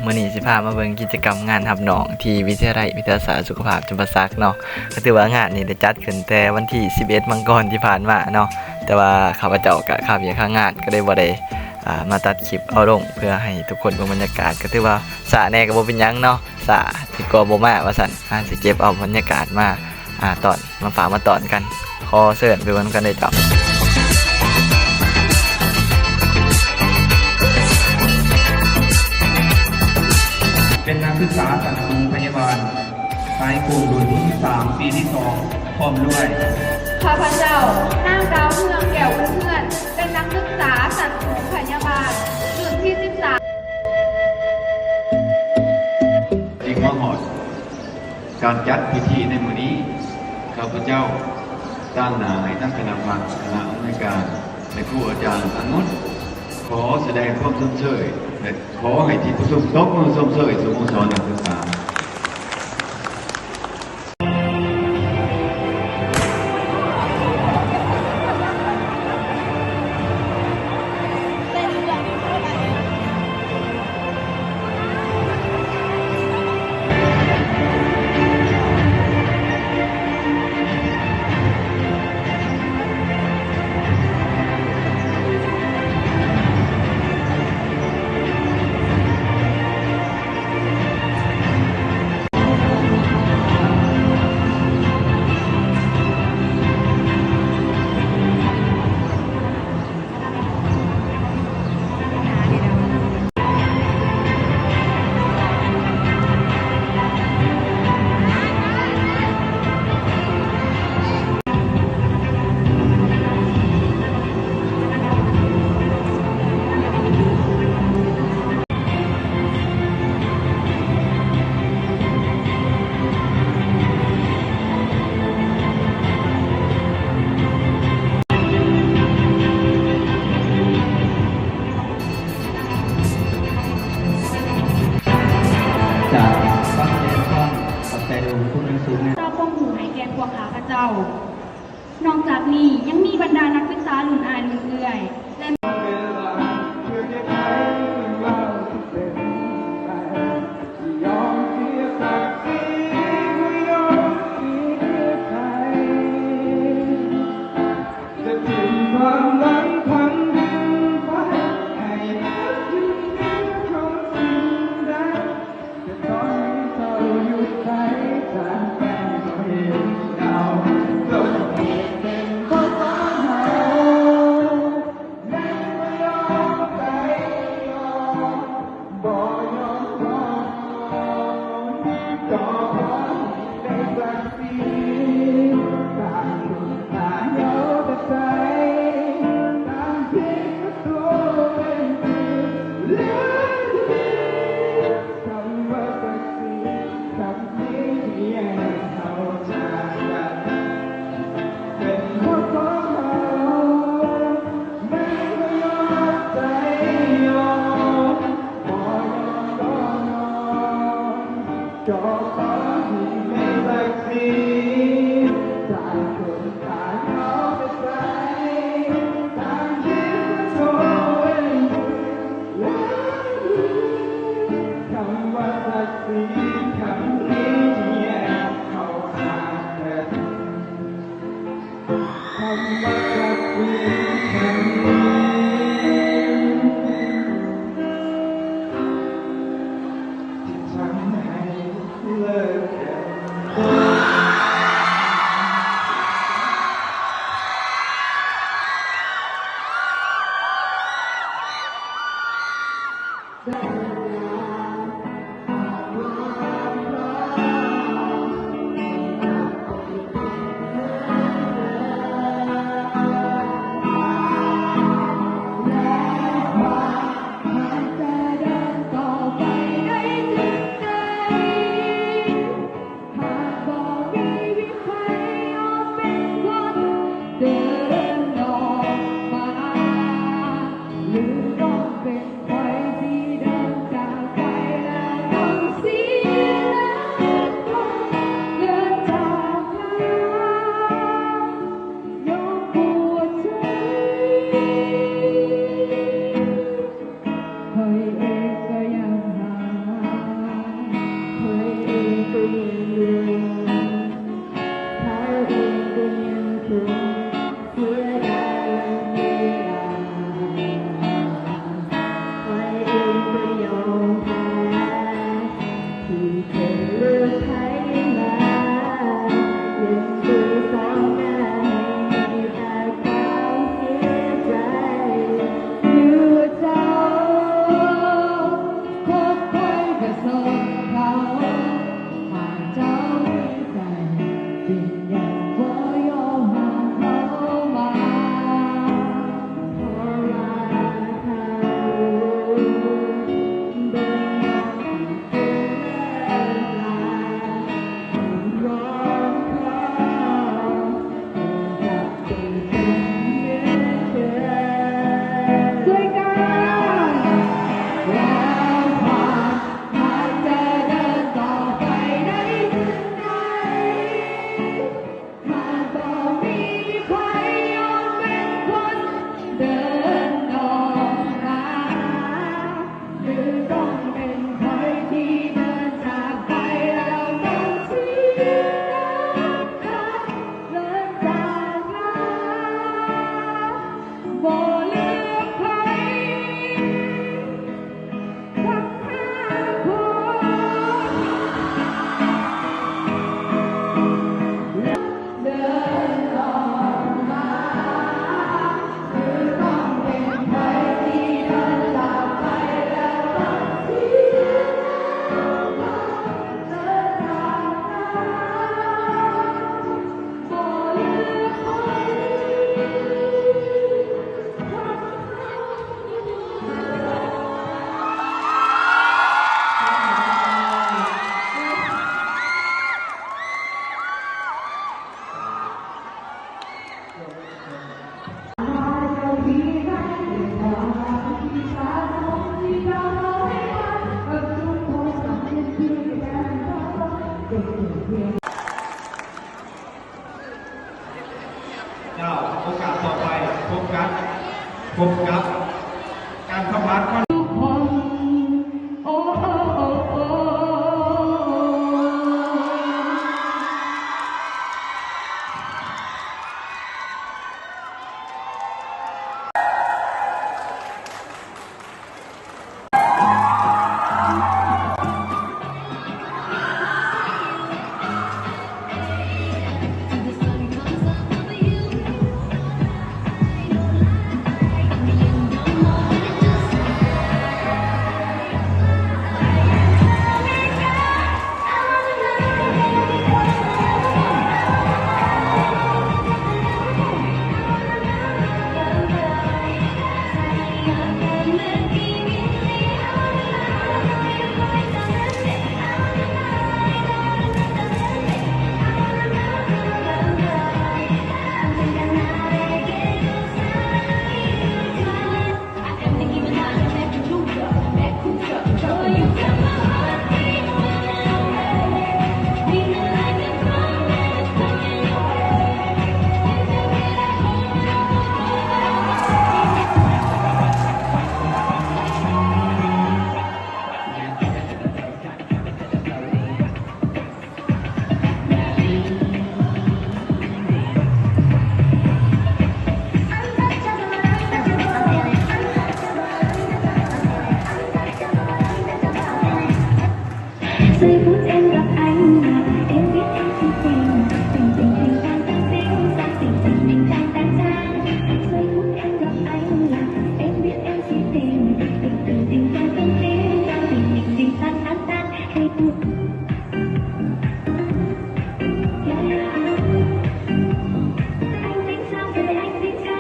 มื้อนี้สิพามาเบิ่งกิจกรรมงานรับน้องที่วิทยาลัยวิทยาศาสตร์สุขภาพจุฬาภรณ์เนาะก็ถือว่างานนี้ได้จัดขึ้นแต่วันที่11มังกรที่ผ่านมาเนาะแต่ว่าข้าพเจ้าก็ข้าเวียกข้างานก็ได้บ่ได้มาตัดคลิปเอาลงเพื่อให้ทุกคนเบิ่งบรรยากาศก็ถือว่าสะแน่ก็บ่เป็นหยังเนาะสะที่ก็บ่มาว่าซั่นสิเก็บเอาบรรยากาศมาตอนมาฝากมาตอนกันขอเชิญไปเบิ่งกันได้จ้ะเป็นนักศึกษาชั้นสูงพยาบาลสายครูรุ่นที่3ปีที่2พร้อมด้วยข้าพเจ้านางดาวเมืองแก้วเพื่อนเป็นนักศึกษาชั้นสูงพยาบาลรุ่นที่13จริงว่าหอดการจัดพิธีในมื้อนี้ข้าพเจ้าตั้งหน้าให้ทั้งคณะกรรมการคณะอำนวยการและครูอาจารย์ทั้งหมดขอแสดงความสมเชยและขอให้ที่ประชุมตบมือสมเชยสโมสรนักศึกษาจากฟังเสียงท่อนกับใจดูคุณเป็นสูงเนี่ย เจ้าป้องหูให้แก่พวกข้าพเจ้านอกจากนี้ยังมีบรรดานักศึกษารุ่นอายรุ่นเอื่อยและหรือต้องเป็นใครที่เดิน คือต้องเป็นใครที่เดินจากไปแล้วต้องเสียน้ำตาเดินจากลาบ่เหลือใครทั้งห้าคน เดินออกมาคือต้องเป็นใครที่เดินจากไปแล้วต้องเสียน้ำตาเดินจากลาบ่เหลือใครเจ้าโอกาสต่อไปพบกับการทำร้านข้อ ทุกคนโอ้โอ้โอ้โอ้Giây phút em gặp anh là em biết em si tình tình tình tình tan tan tình tan tình tình tình tan tan tan giây phút em gặp anh là em biết em si tình tình tình tình tan tan tình tan tình tình tình tan tan tan hay buồn anh tính sao vậy anh tính sao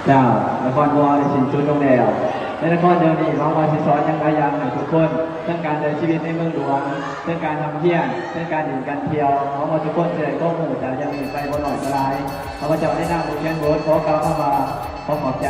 เจ้านครวัวในสินจุดลงแล้วในนครเดียวนี้น้องวาสิสอนยังไงยังให้ทุกคนเรื่องการใช้ชีวิตในเมืองหลวงเรื่องการทำเที่ยงเรื่องการดื่มการเที่ยวน้องวาทุกคนเจอก็หมู่แต่ยังมีไปบ่หน่อยก็ไรเขาก็จะได้หน้าบุญเช่นโบสขอกล่าวเข้ามาขอขอบใจ